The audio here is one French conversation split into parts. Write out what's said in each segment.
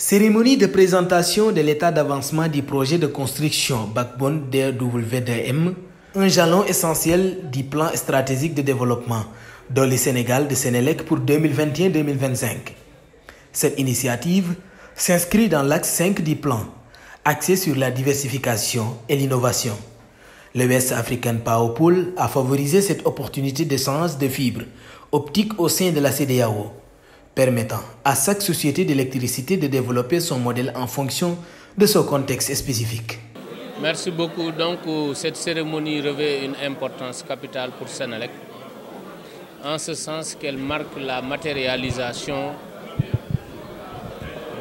Cérémonie de présentation de l'état d'avancement du projet de construction Backbone DWDM, un jalon essentiel du plan stratégique de développement dans le Sénégal de Sénélec pour 2021-2025. Cette initiative s'inscrit dans l'axe 5 du plan, axé sur la diversification et l'innovation. Le West African Power Pool a favorisé cette opportunité d'échange de fibres optiques au sein de la CEDEAO, permettant à chaque société d'électricité de développer son modèle en fonction de son contexte spécifique. Merci beaucoup. Donc, cette cérémonie revêt une importance capitale pour Sénélec, en ce sens qu'elle marque la matérialisation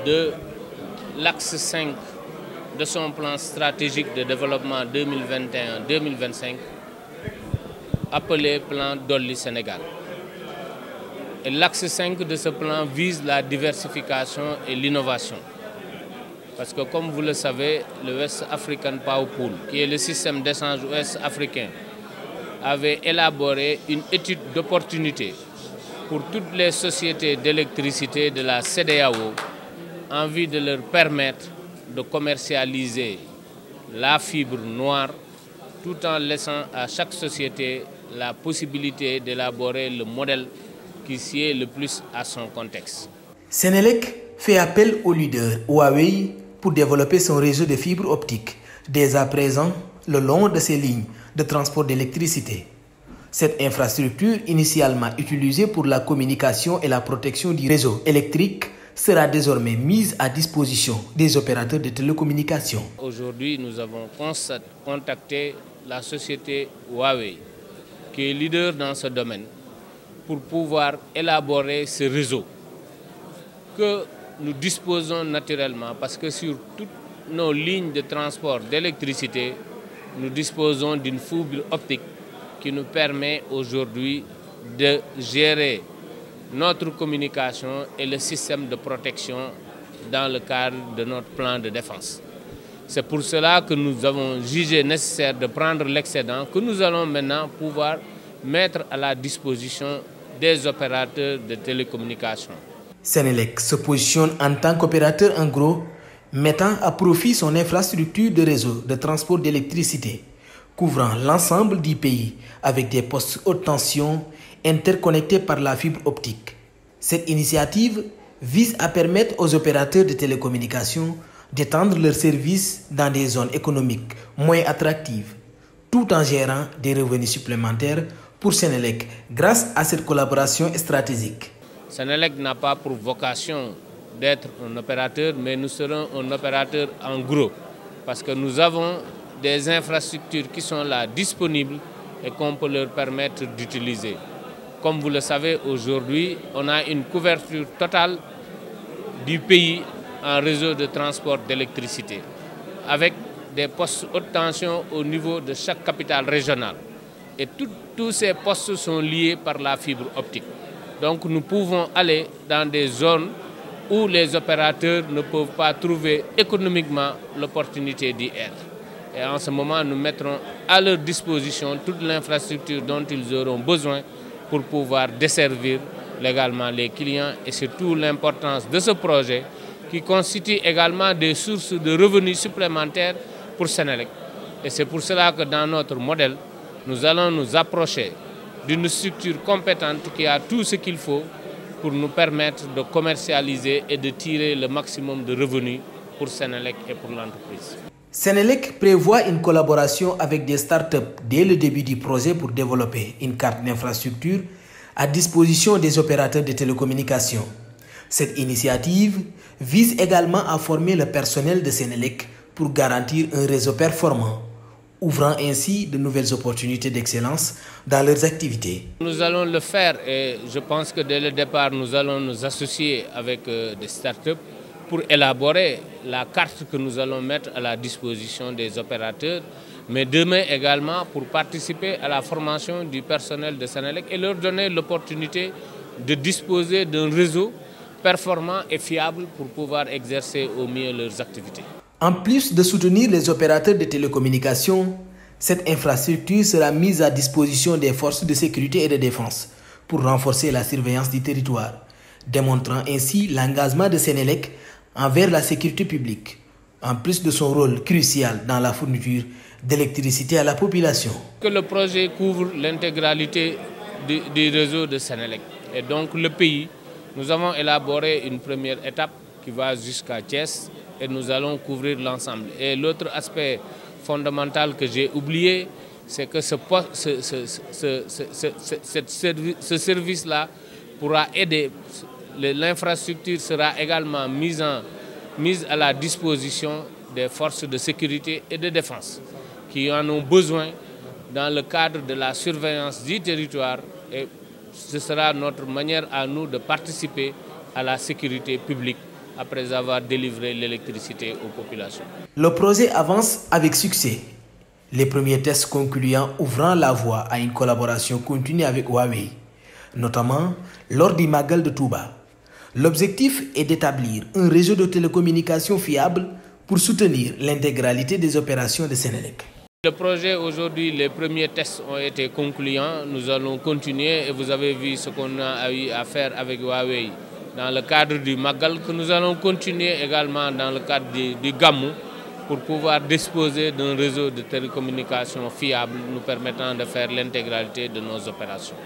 de l'axe 5 de son plan stratégique de développement 2021-2025, appelé plan Dolli Sénégal. Et l'axe 5 de ce plan vise la diversification et l'innovation. Parce que comme vous le savez, le West African Power Pool, qui est le système d'échange ouest-africain, avait élaboré une étude d'opportunité pour toutes les sociétés d'électricité de la CEDEAO en vue de leur permettre de commercialiser la fibre noire tout en laissant à chaque société la possibilité d'élaborer le modèle qui sied le plus à son contexte. Sénélec fait appel au leader Huawei pour développer son réseau de fibres optiques, dès à présent le long de ses lignes de transport d'électricité. Cette infrastructure, initialement utilisée pour la communication et la protection du réseau électrique, sera désormais mise à disposition des opérateurs de télécommunications. Aujourd'hui, nous avons contacté la société Huawei, qui est leader dans ce domaine, pour pouvoir élaborer ce réseau que nous disposons naturellement, parce que sur toutes nos lignes de transport d'électricité, nous disposons d'une fibre optique qui nous permet aujourd'hui de gérer notre communication et le système de protection dans le cadre de notre plan de défense. C'est pour cela que nous avons jugé nécessaire de prendre l'excédent que nous allons maintenant pouvoir mettre à la disposition des opérateurs de télécommunications. Sénélec se positionne en tant qu'opérateur en gros, mettant à profit son infrastructure de réseau de transport d'électricité, couvrant l'ensemble du pays avec des postes haute tension interconnectés par la fibre optique. Cette initiative vise à permettre aux opérateurs de télécommunications d'étendre leurs services dans des zones économiques moins attractives, tout en gérant des revenus supplémentaires pour Sénélec grâce à cette collaboration stratégique. Sénélec n'a pas pour vocation d'être un opérateur, mais nous serons un opérateur en gros, parce que nous avons des infrastructures qui sont là disponibles et qu'on peut leur permettre d'utiliser. Comme vous le savez, aujourd'hui, on a une couverture totale du pays en réseau de transport d'électricité, avec des postes haute tension au niveau de chaque capitale régionale. Et tous ces postes sont liés par la fibre optique. Donc nous pouvons aller dans des zones où les opérateurs ne peuvent pas trouver économiquement l'opportunité d'y être. Et en ce moment, nous mettrons à leur disposition toute l'infrastructure dont ils auront besoin pour pouvoir desservir légalement les clients. Et c'est toute l'importance de ce projet qui constitue également des sources de revenus supplémentaires pour Sénélec. Et c'est pour cela que dans notre modèle, nous allons nous approcher d'une structure compétente qui a tout ce qu'il faut pour nous permettre de commercialiser et de tirer le maximum de revenus pour Sénélec et pour l'entreprise. Sénélec prévoit une collaboration avec des startups dès le début du projet pour développer une carte d'infrastructure à disposition des opérateurs de télécommunications. Cette initiative vise également à former le personnel de Sénélec pour garantir un réseau performant, ouvrant ainsi de nouvelles opportunités d'excellence dans leurs activités. Nous allons le faire et je pense que dès le départ, nous allons nous associer avec des startups pour élaborer la carte que nous allons mettre à la disposition des opérateurs, mais demain également pour participer à la formation du personnel de Sénélec et leur donner l'opportunité de disposer d'un réseau performant et fiable pour pouvoir exercer au mieux leurs activités. En plus de soutenir les opérateurs de télécommunications, cette infrastructure sera mise à disposition des forces de sécurité et de défense pour renforcer la surveillance du territoire, démontrant ainsi l'engagement de Sénélec envers la sécurité publique, en plus de son rôle crucial dans la fourniture d'électricité à la population. Que le projet couvre l'intégralité du réseau de Sénélec. Et donc le pays, nous avons élaboré une première étape qui va jusqu'à Thiès et nous allons couvrir l'ensemble. Et l'autre aspect fondamental que j'ai oublié, c'est que ce service-là pourra aider, l'infrastructure sera également mise à la disposition des forces de sécurité et de défense qui en ont besoin dans le cadre de la surveillance du territoire, et ce sera notre manière à nous de participer à la sécurité publique après avoir délivré l'électricité aux populations. Le projet avance avec succès. Les premiers tests concluants ouvrant la voie à une collaboration continue avec Huawei, notamment lors du Magal de Touba. L'objectif est d'établir un réseau de télécommunications fiable pour soutenir l'intégralité des opérations de Sénélec. Le projet aujourd'hui, les premiers tests ont été concluants. Nous allons continuer et vous avez vu ce qu'on a eu à faire avec Huawei dans le cadre du Magal, que nous allons continuer également dans le cadre du Gamou pour pouvoir disposer d'un réseau de télécommunications fiable nous permettant de faire l'intégralité de nos opérations.